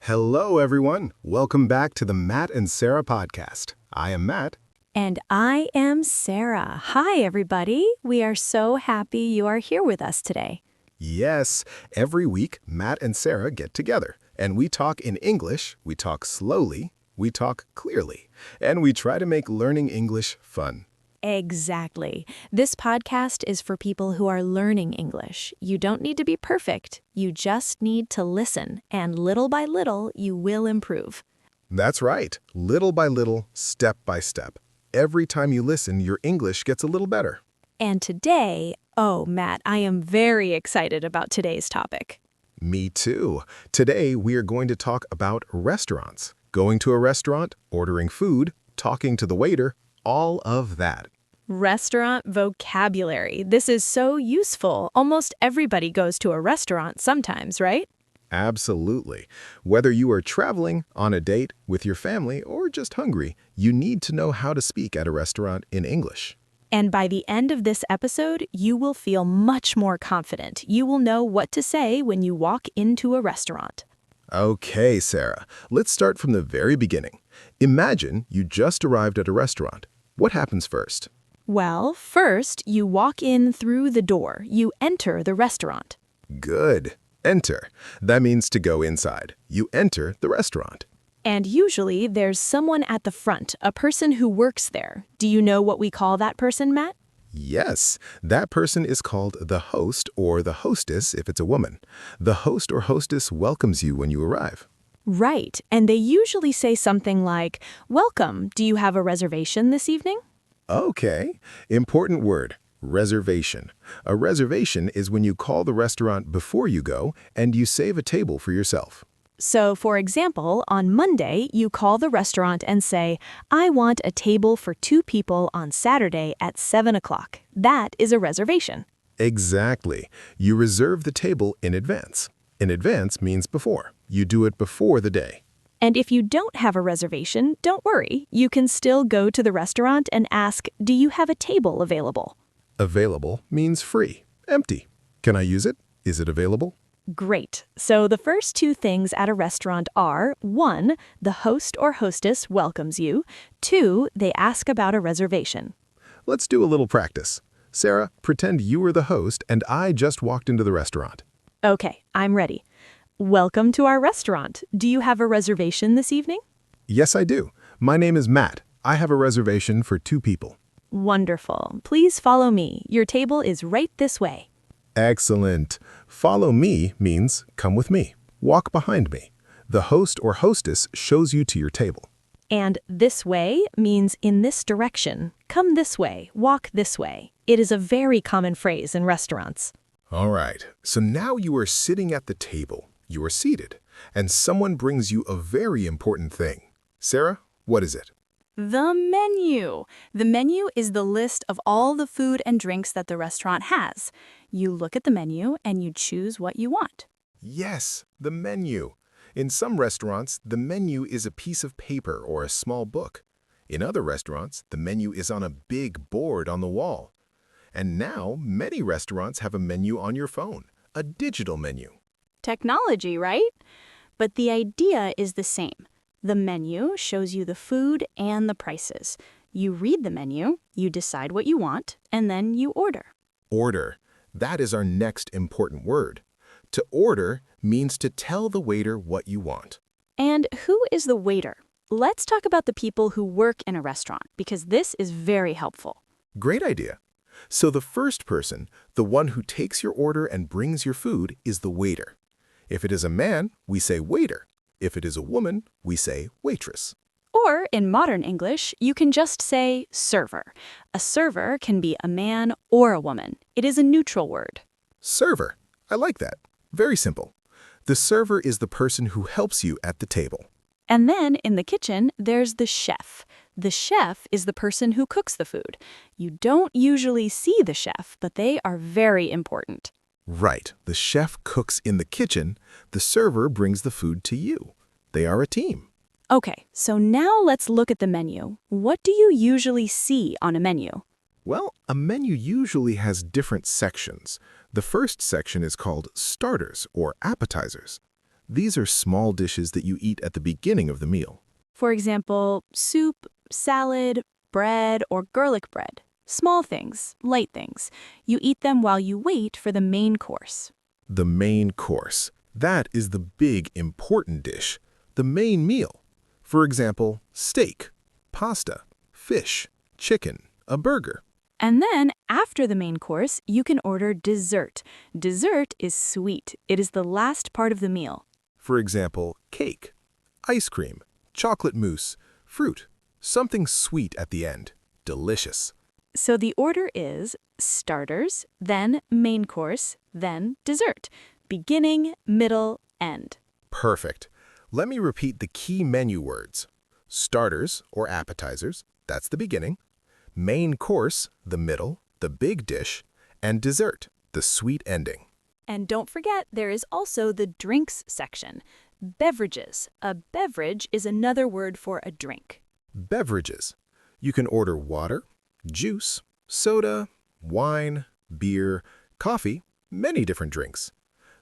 Hello, everyone. Welcome back to the Matt and Sarah podcast. I am Matt. And I am Sarah. Hi, everybody. We are so happy you are here with us today. Yes, every week, Matt and Sarah get together, and we talk in English, we talk slowly, we talk clearly, and we try to make learning English fun. Exactly. This podcast is for people who are learning English. You don't need to be perfect. You just need to listen, and little by little, you will improve. That's right. Little by little, step by step. Every time you listen, your English gets a little better. And today, Matt, I am very excited about today's topic. Me too. Today, we are going to talk about restaurants. Going to a restaurant, ordering food, talking to the waiter, all of that. Restaurant vocabulary. This is so useful. Almost everybody goes to a restaurant sometimes, right? Absolutely. Whether you are traveling, on a date, with your family, or just hungry, you need to know how to speak at a restaurant in English. And by the end of this episode, you will feel much more confident. You will know what to say when you walk into a restaurant. Okay, Sarah, let's start from the very beginning. Imagine you just arrived at a restaurant. What happens first? Well, first, you walk in through the door. You enter the restaurant. Good. Enter. That means to go inside. You enter the restaurant. And usually, there's someone at the front, a person who works there. Do you know what we call that person, Matt? Yes, that person is called the host or the hostess if it's a woman. The host or hostess welcomes you when you arrive. Right, and they usually say something like, "Welcome, do you have a reservation this evening?" Okay, important word, reservation. A reservation is when you call the restaurant before you go and you save a table for yourself. So, for example, on Monday, you call the restaurant and say, "I want a table for 2 people on Saturday at 7 o'clock. That is a reservation. Exactly. You reserve the table in advance. In advance means before. You do it before the day. And if you don't have a reservation, don't worry. You can still go to the restaurant and ask, "Do you have a table available?" Available means free, empty. Can I use it? Is it available? Great. So the first 2 things at a restaurant are, 1, the host or hostess welcomes you. 2, they ask about a reservation. Let's do a little practice. Sarah, pretend you were the host and I just walked into the restaurant. Okay, I'm ready. Welcome to our restaurant. Do you have a reservation this evening? Yes, I do. My name is Matt. I have a reservation for 2 people. Wonderful. Please follow me. Your table is right this way. Excellent. Follow me means come with me. Walk behind me. The host or hostess shows you to your table. And this way means in this direction. Come this way. Walk this way. It is a very common phrase in restaurants. All right. So now you are sitting at the table. You are seated. And someone brings you a very important thing. Sarah, what is it? The menu. The menu is the list of all the food and drinks that the restaurant has. You look at the menu and you choose what you want. Yes, the menu. In some restaurants, the menu is a piece of paper or a small book. In other restaurants, the menu is on a big board on the wall. And now, many restaurants have a menu on your phone, a digital menu. Technology, right? But the idea is the same. The menu shows you the food and the prices. You read the menu, you decide what you want, and then you order. Order. That is our next important word. To order means to tell the waiter what you want. And who is the waiter? Let's talk about the people who work in a restaurant, because this is very helpful. Great idea. So the first person, the one who takes your order and brings your food, is the waiter. If it is a man, we say waiter. If it is a woman, we say waitress. Or in modern English, you can just say server. A server can be a man or a woman. It is a neutral word. Server. I like that. Very simple. The server is the person who helps you at the table. And then in the kitchen, there's the chef. The chef is the person who cooks the food. You don't usually see the chef, but they are very important. Right. The chef cooks in the kitchen. The server brings the food to you. They are a team. Okay, so now let's look at the menu. What do you usually see on a menu? Well, a menu usually has different sections. The first section is called starters or appetizers. These are small dishes that you eat at the beginning of the meal. For example, soup, salad, bread, or garlic bread. Small things, light things. You eat them while you wait for the main course. The main course. That is the big, important dish. The main meal. For example, steak, pasta, fish, chicken, a burger. And then, after the main course, you can order dessert. Dessert is sweet. It is the last part of the meal. For example, cake, ice cream, chocolate mousse, fruit. Something sweet at the end. Delicious. So the order is starters, then main course, then dessert. Beginning, middle, end. Perfect. Let me repeat the key menu words. Starters, or appetizers, that's the beginning. Main course, the middle, the big dish. And dessert, the sweet ending. And don't forget, there is also the drinks section. Beverages. A beverage is another word for a drink. Beverages. You can order water, juice, soda, wine, beer, coffee, many different drinks.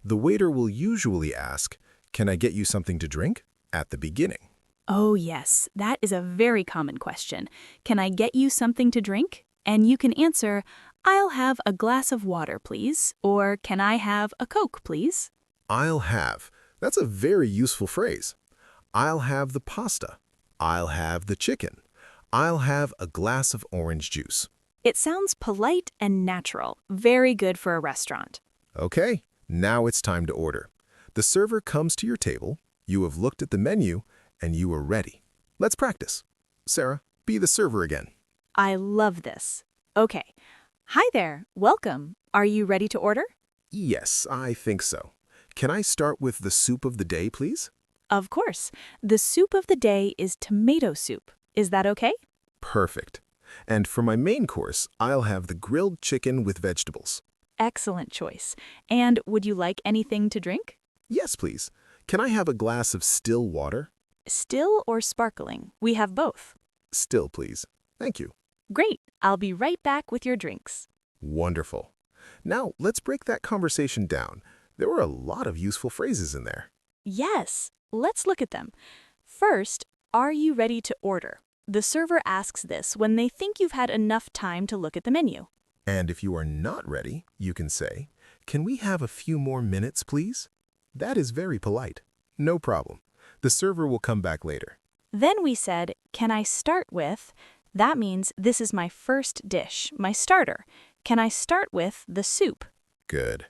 The waiter will usually ask, "Can I get you something to drink?" at the beginning. Oh yes, that is a very common question. Can I get you something to drink? And you can answer, I'll have a glass of water, please. Or can I have a Coke, please? I'll have. That's a very useful phrase. I'll have the pasta. I'll have the chicken. I'll have a glass of orange juice. It sounds polite and natural. Very good for a restaurant. Okay, now it's time to order. The server comes to your table, you have looked at the menu, and you are ready. Let's practice. Sarah, be the server again. I love this. Okay. Hi there. Welcome. Are you ready to order? Yes, I think so. Can I start with the soup of the day, please? Of course. The soup of the day is tomato soup. Is that okay? Perfect. And for my main course, I'll have the grilled chicken with vegetables. Excellent choice. And would you like anything to drink? Yes, please. Can I have a glass of still water? Still or sparkling? We have both. Still, please. Thank you. Great. I'll be right back with your drinks. Wonderful. Now, let's break that conversation down. There were a lot of useful phrases in there. Yes. Let's look at them. First, are you ready to order? The server asks this when they think you've had enough time to look at the menu. And if you are not ready, you can say, "Can we have a few more minutes, please?" That is very polite. No problem. The server will come back later. Then we said, can I start with? That means this is my first dish, my starter. Can I start with the soup? Good.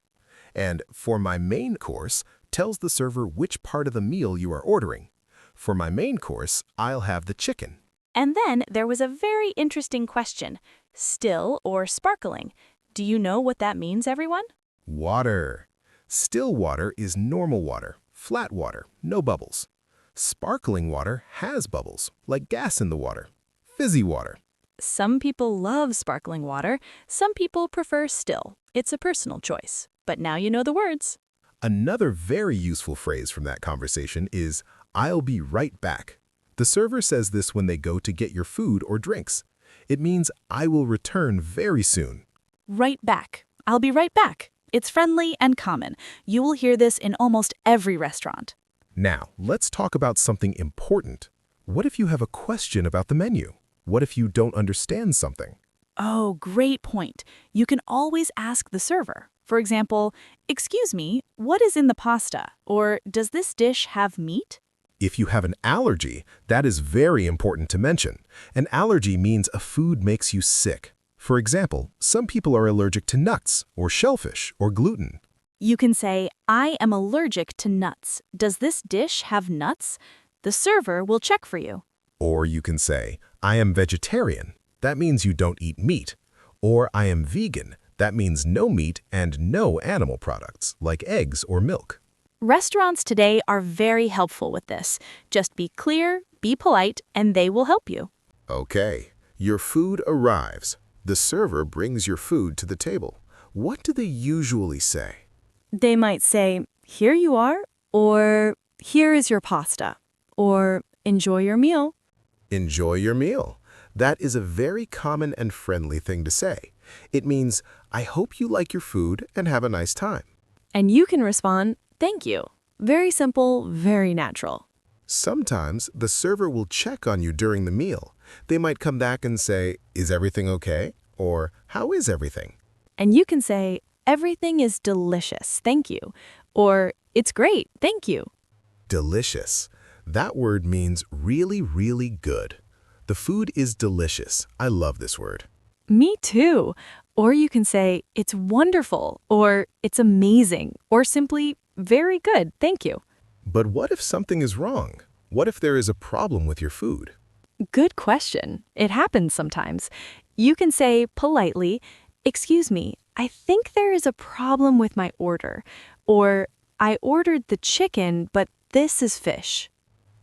And for my main course, tells the server which part of the meal you are ordering. For my main course, I'll have the chicken. And then there was a very interesting question. Still or sparkling? Do you know what that means, everyone? Water. Still water is normal water, flat water, no bubbles. Sparkling water has bubbles, like gas in the water. Fizzy water. Some people love sparkling water. Some people prefer still. It's a personal choice. But now you know the words. Another very useful phrase from that conversation is, "I'll be right back." The server says this when they go to get your food or drinks. It means I will return very soon. Right back. I'll be right back. It's friendly and common. You will hear this in almost every restaurant. Now, let's talk about something important. What if you have a question about the menu? What if you don't understand something? Oh, great point. You can always ask the server. For example, excuse me, what is in the pasta? Or does this dish have meat? If you have an allergy, that is very important to mention. An allergy means a food makes you sick. For example, some people are allergic to nuts, or shellfish, or gluten. You can say, I am allergic to nuts. Does this dish have nuts? The server will check for you. Or you can say, I am vegetarian. That means you don't eat meat. Or I am vegan. That means no meat and no animal products, like eggs or milk. Restaurants today are very helpful with this. Just be clear, be polite, and they will help you. Okay, your food arrives. The server brings your food to the table. What do they usually say? They might say, here you are, or here is your pasta, or enjoy your meal. Enjoy your meal. That is a very common and friendly thing to say. It means, I hope you like your food and have a nice time. And you can respond, thank you. Very simple, very natural. Sometimes the server will check on you during the meal. They might come back and say, "Is everything okay?" Or, "How is everything?" And you can say, "Everything is delicious, thank you." Or, "It's great, thank you." Delicious. That word means really, really good. The food is delicious. I love this word. Me too. Or you can say, "It's wonderful," or "It's amazing," or simply, "Very good, thank you." But what if something is wrong? What if there is a problem with your food? Good question. It happens sometimes. You can say politely, "Excuse me, I think there is a problem with my order." Or, "I ordered the chicken, but this is fish."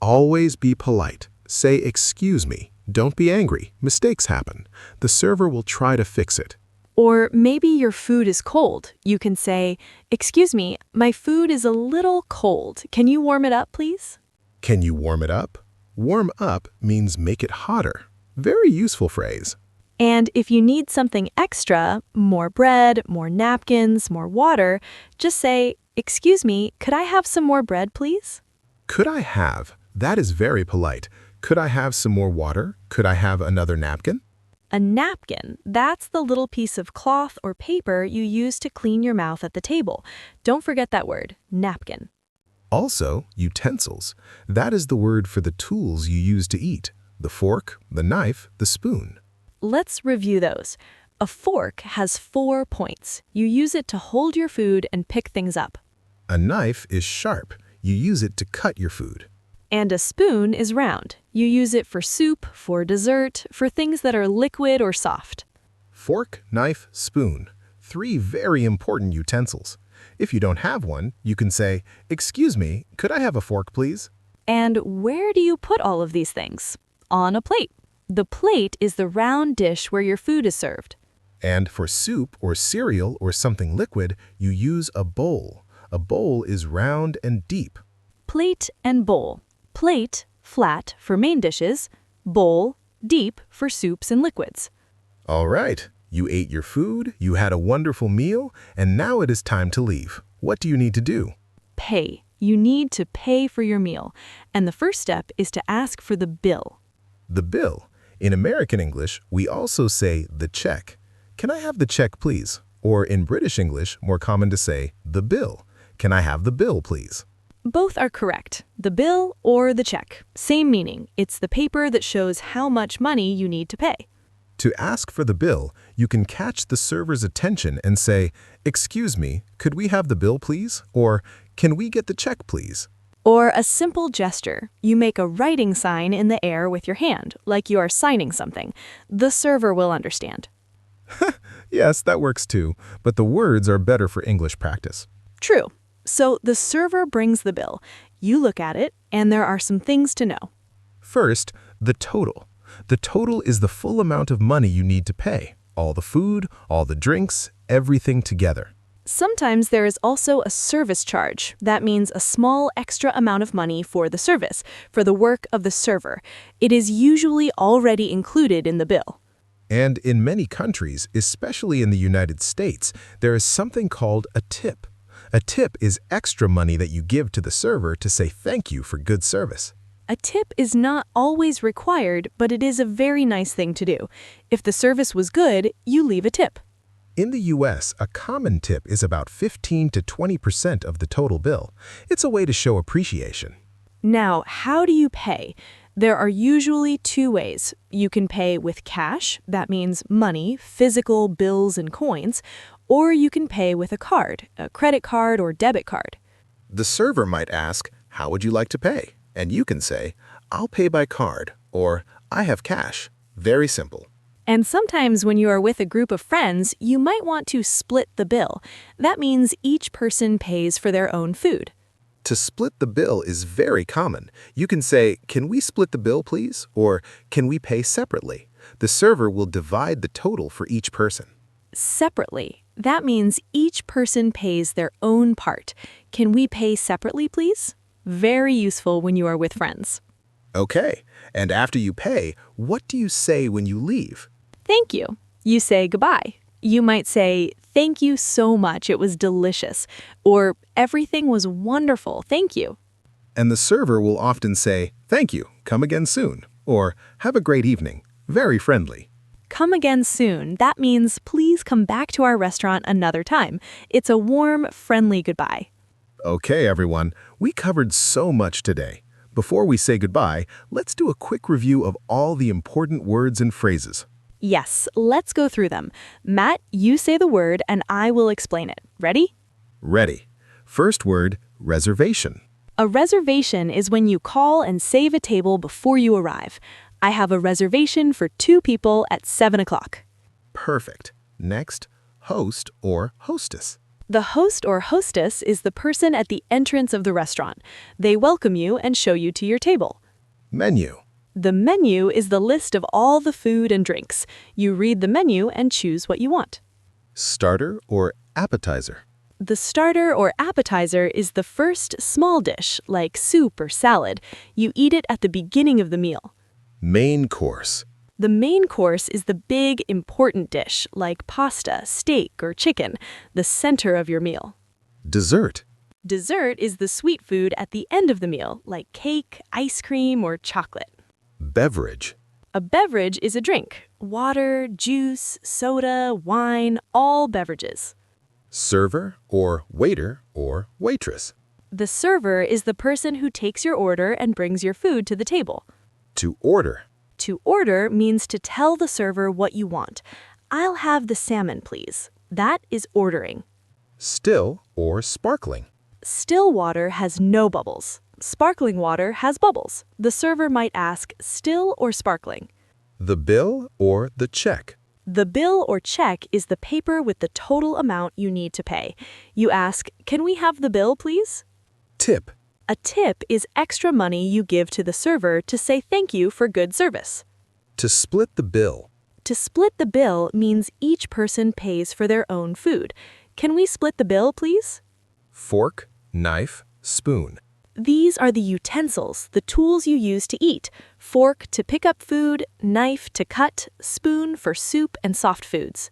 Always be polite. Say, "Excuse me." Don't be angry. Mistakes happen. The server will try to fix it. Or maybe your food is cold. You can say, "Excuse me, my food is a little cold. Can you warm it up, please?" Can you warm it up? Warm up means make it hotter. Very useful phrase. And if you need something extra, more bread, more napkins, more water, just say, "Excuse me, could I have some more bread, please?" Could I have? That is very polite. Could I have some more water? Could I have another napkin? A napkin, that's the little piece of cloth or paper you use to clean your mouth at the table. Don't forget that word, napkin. Also, utensils. That is the word for the tools you use to eat. The fork, the knife, the spoon. Let's review those. A fork has 4 points. You use it to hold your food and pick things up. A knife is sharp. You use it to cut your food. And a spoon is round. You use it for soup, for dessert, for things that are liquid or soft. Fork, knife, spoon. 3 very important utensils. If you don't have one, you can say, "Excuse me, could I have a fork, please?" And where do you put all of these things? On a plate. The plate is the round dish where your food is served. And for soup or cereal or something liquid, you use a bowl. A bowl is round and deep. Plate and bowl. Plate, flat, for main dishes. Bowl, deep, for soups and liquids. All right, you ate your food, you had a wonderful meal, and now it is time to leave. What do you need to do? Pay. You need to pay for your meal. And the first step is to ask for the bill. The bill. In American English, we also say the check. Can I have the check, please? Or in British English, more common to say the bill. Can I have the bill, please? Both are correct. The bill or the check. Same meaning. It's the paper that shows how much money you need to pay. To ask for the bill, you can catch the server's attention and say, "Excuse me, could we have the bill, please?" Or, "Can we get the check, please?" Or a simple gesture. You make a writing sign in the air with your hand, like you are signing something. The server will understand. Yes, that works too, but the words are better for English practice. True. So the server brings the bill. You look at it, and there are some things to know. First, the total. The total is the full amount of money you need to pay. All the food, all the drinks, everything together. Sometimes there is also a service charge. That means a small extra amount of money for the service, for the work of the server. It is usually already included in the bill. And in many countries, especially in the United States, there is something called a tip. A tip is extra money that you give to the server to say thank you for good service. A tip is not always required, but it is a very nice thing to do. If the service was good, you leave a tip. In the US, a common tip is about 15 to 20% of the total bill. It's a way to show appreciation. Now, how do you pay? There are usually 2 ways. You can pay with cash, that means money, physical bills and coins, or you can pay with a card, a credit card or debit card. The server might ask, "How would you like to pay?" And you can say, "I'll pay by card," or "I have cash." Very simple. And sometimes when you are with a group of friends, you might want to split the bill. That means each person pays for their own food. To split the bill is very common. You can say, "Can we split the bill, please?" Or, "Can we pay separately?" The server will divide the total for each person. Separately. That means each person pays their own part. Can we pay separately, please? Very useful when you are with friends. Okay, and after you pay, what do you say when you leave? Thank you. You say goodbye. You might say, "Thank you so much, it was delicious," or "Everything was wonderful, thank you." And the server will often say, "Thank you, come again soon," or "Have a great evening." Very friendly. Come again soon. That means please come back to our restaurant another time. It's a warm, friendly goodbye. Okay, everyone, we covered so much today. Before we say goodbye, let's do a quick review of all the important words and phrases. Yes, let's go through them. Matt, you say the word and I will explain it. Ready? Ready. First word, reservation. A reservation is when you call and save a table before you arrive. I have a reservation for 2 people at 7 o'clock. Perfect. Next, host or hostess. The host or hostess is the person at the entrance of the restaurant. They welcome you and show you to your table. Menu. The menu is the list of all the food and drinks. You read the menu and choose what you want. Starter or appetizer. The starter or appetizer is the first small dish, like soup or salad. You eat it at the beginning of the meal. Main course. The main course is the big, important dish, like pasta, steak, or chicken, the center of your meal. Dessert. Dessert is the sweet food at the end of the meal, like cake, ice cream, or chocolate. Beverage. A beverage is a drink: water, juice, soda, wine, all beverages. Server or waiter or waitress. The server is the person who takes your order and brings your food to the table. To order. To order means to tell the server what you want. I'll have the salmon, please. That is ordering. Still or sparkling. Still water has no bubbles. Sparkling water has bubbles. The server might ask, still or sparkling? The bill or the check. The bill or check is the paper with the total amount you need to pay. You ask, can we have the bill, please? Tip. A tip is extra money you give to the server to say thank you for good service. To split the bill. To split the bill means each person pays for their own food. Can we split the bill, please? Fork, knife, spoon. These are the utensils, the tools you use to eat. Fork to pick up food, knife to cut, spoon for soup and soft foods.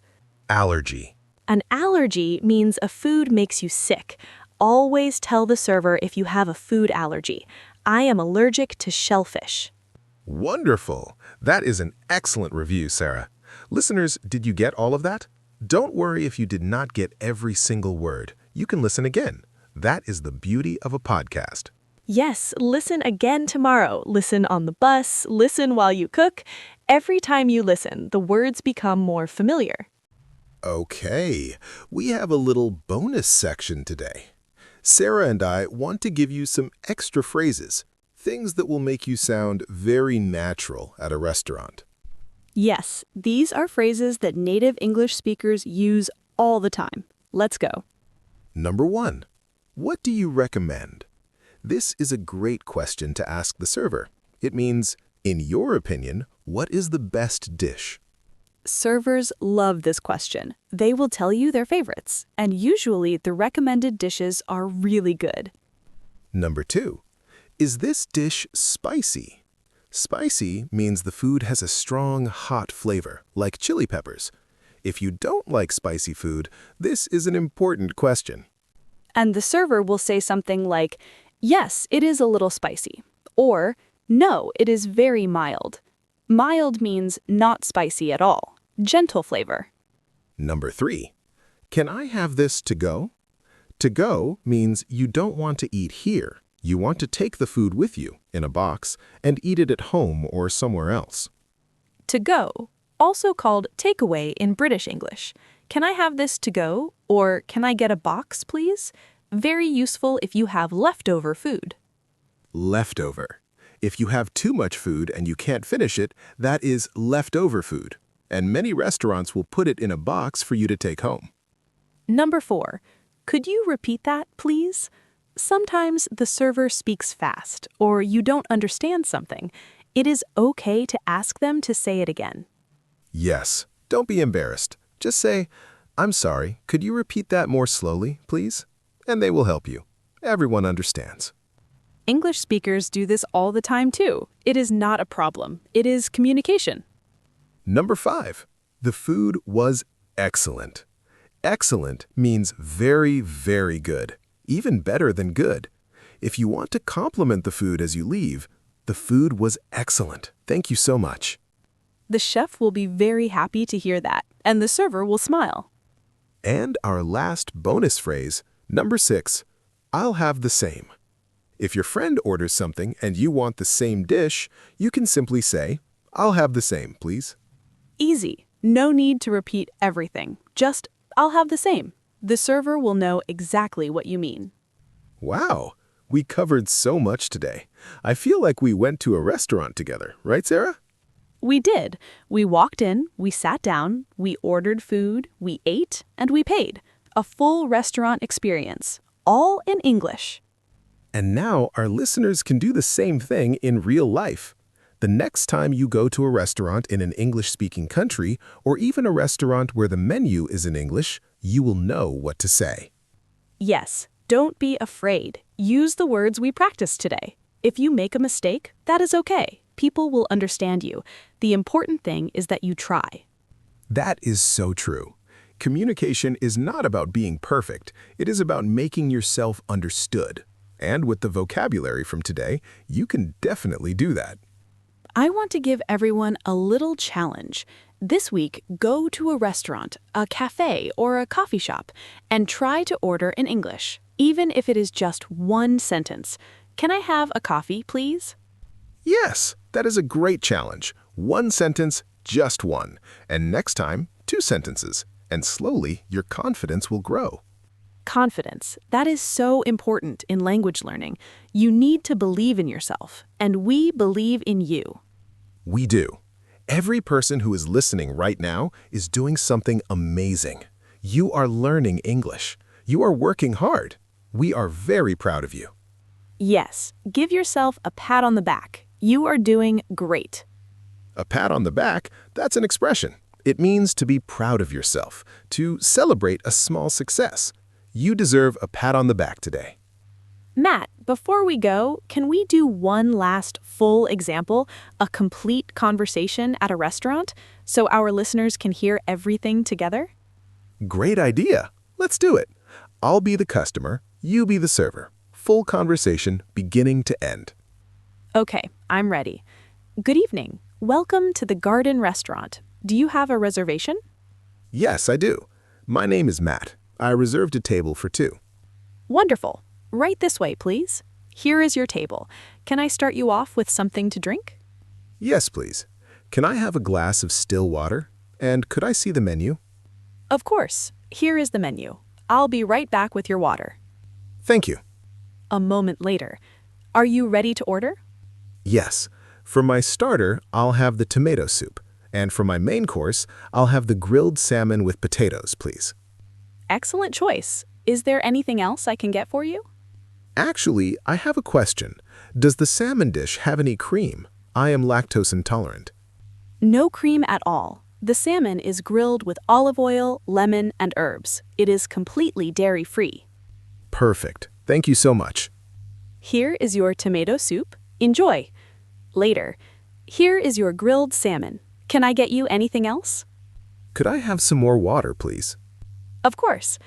Allergy. An allergy means a food makes you sick. Always tell the server if you have a food allergy. I am allergic to shellfish. Wonderful! That is an excellent review, Sarah. Listeners, did you get all of that? Don't worry if you did not get every single word. You can listen again. That is the beauty of a podcast. Yes, listen again tomorrow. Listen on the bus, listen while you cook. Every time you listen, the words become more familiar. Okay, we have a little bonus section today. Sarah and I want to give you some extra phrases, things that will make you sound very natural at a restaurant. Yes, these are phrases that native English speakers use all the time. Let's go. Number 1. What do you recommend? This is a great question to ask the server. It means, in your opinion, what is the best dish? Servers love this question. They will tell you their favorites, and usually the recommended dishes are really good. Number 2. Is this dish spicy? Spicy means the food has a strong, hot flavor, like chili peppers. If you don't like spicy food, this is an important question. And the server will say something like, yes, it is a little spicy, or no, it is very mild. Mild means not spicy at all, gentle flavor. Number 3. Can I have this to go? To go means you don't want to eat here. You want to take the food with you in a box and eat it at home or somewhere else. To go, also called takeaway in British English. Can I have this to go? Or can I get a box, please? Very useful if you have leftover food. Leftover. If you have too much food and you can't finish it, that is leftover food. And many restaurants will put it in a box for you to take home. Number 4. Could you repeat that, please? Sometimes the server speaks fast, or you don't understand something. It is okay to ask them to say it again. Yes, don't be embarrassed. Just say, I'm sorry, could you repeat that more slowly, please? And they will help you. Everyone understands. English speakers do this all the time too. It is not a problem. It is communication. Number 5. The food was excellent. Excellent means very, very good, even better than good. If you want to compliment the food as you leave, the food was excellent. Thank you so much. The chef will be very happy to hear that, and the server will smile. And our last bonus phrase, number 6, I'll have the same. If your friend orders something and you want the same dish, you can simply say, I'll have the same, please. Easy. No need to repeat everything. Just, I'll have the same. The server will know exactly what you mean. Wow, we covered so much today. I feel like we went to a restaurant together, right, Sarah? We did. We walked in, we sat down, we ordered food, we ate, and we paid. A full restaurant experience, all in English. And now our listeners can do the same thing in real life. The next time you go to a restaurant in an English-speaking country, or even a restaurant where the menu is in English, you will know what to say. Yes, don't be afraid. Use the words we practiced today. If you make a mistake, that is okay. People will understand you. The important thing is that you try. That is so true. Communication is not about being perfect. It is about making yourself understood. And with the vocabulary from today, you can definitely do that. I want to give everyone a little challenge. This week, go to a restaurant, a cafe, or a coffee shop and try to order in English, even if it is just one sentence. Can I have a coffee, please? Yes, that is a great challenge. One sentence, just one. And next time, 2 sentences. And slowly, your confidence will grow. Confidence. That is so important in language learning. You need to believe in yourself, and we believe in you. We do. Every person who is listening right now is doing something amazing. You are learning English. You are working hard. We are very proud of you. Yes, give yourself a pat on the back. You are doing great. A pat on the back, that's an expression. It means to be proud of yourself, to celebrate a small success. You deserve a pat on the back today. Matt, before we go, can we do one last full example, a complete conversation at a restaurant, so our listeners can hear everything together? Great idea. Let's do it. I'll be the customer, you be the server. Full conversation, beginning to end. Okay, I'm ready. Good evening. Welcome to the Garden Restaurant. Do you have a reservation? Yes, I do. My name is Matt. I reserved a table for 2. Wonderful. Right this way, please. Here is your table. Can I start you off with something to drink? Yes, please. Can I have a glass of still water? And could I see the menu? Of course. Here is the menu. I'll be right back with your water. Thank you. A moment later. Are you ready to order? Yes. For my starter, I'll have the tomato soup. And for my main course, I'll have the grilled salmon with potatoes, please. Excellent choice. Is there anything else I can get for you? Actually, I have a question. Does the salmon dish have any cream? I am lactose intolerant. No cream at all. The salmon is grilled with olive oil, lemon, and herbs. It is completely dairy-free. Perfect. Thank you so much. Here is your tomato soup. Enjoy. Later. Here is your grilled salmon. Can I get you anything else? Could I have some more water, please? Of course.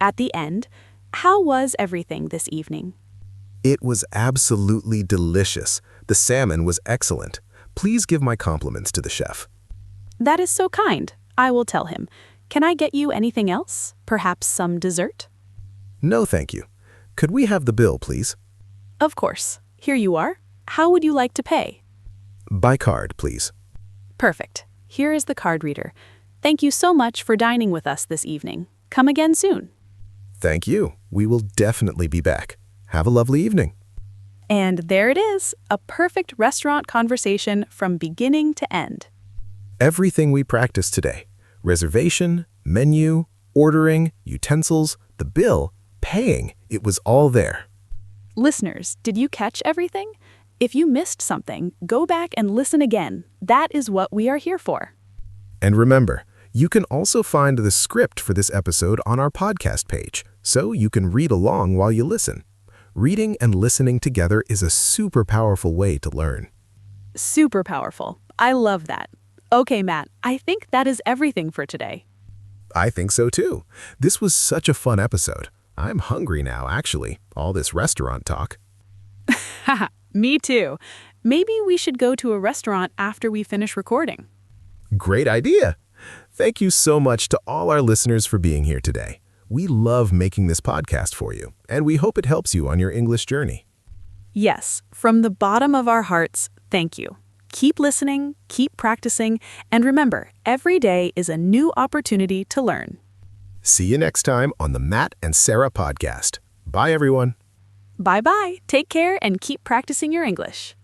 At the end, how was everything this evening? It was absolutely delicious. The salmon was excellent. Please give my compliments to the chef. That is so kind. I will tell him. Can I get you anything else? Perhaps some dessert? No, thank you. Could we have the bill, please? Of course. Here you are. How would you like to pay? By card, please. Perfect. Here is the card reader. Thank you so much for dining with us this evening. Come again soon. Thank you. We will definitely be back. Have a lovely evening. And there it is, a perfect restaurant conversation from beginning to end. Everything we practiced today, reservation, menu, ordering, utensils, the bill, paying, it was all there. Listeners, did you catch everything? If you missed something, go back and listen again. That is what we are here for. And remember, you can also find the script for this episode on our podcast page, so you can read along while you listen. Reading and listening together is a super powerful way to learn. Super powerful. I love that. Okay, Matt, I think that is everything for today. I think so too. This was such a fun episode. I'm hungry now, actually, all this restaurant talk. Haha, me too. Maybe we should go to a restaurant after we finish recording. Great idea. Thank you so much to all our listeners for being here today. We love making this podcast for you, and we hope it helps you on your English journey. Yes, from the bottom of our hearts, thank you. Keep listening, keep practicing, and remember, every day is a new opportunity to learn. See you next time on the Matt and Sarah podcast. Bye, everyone. Bye-bye, take care, and keep practicing your English.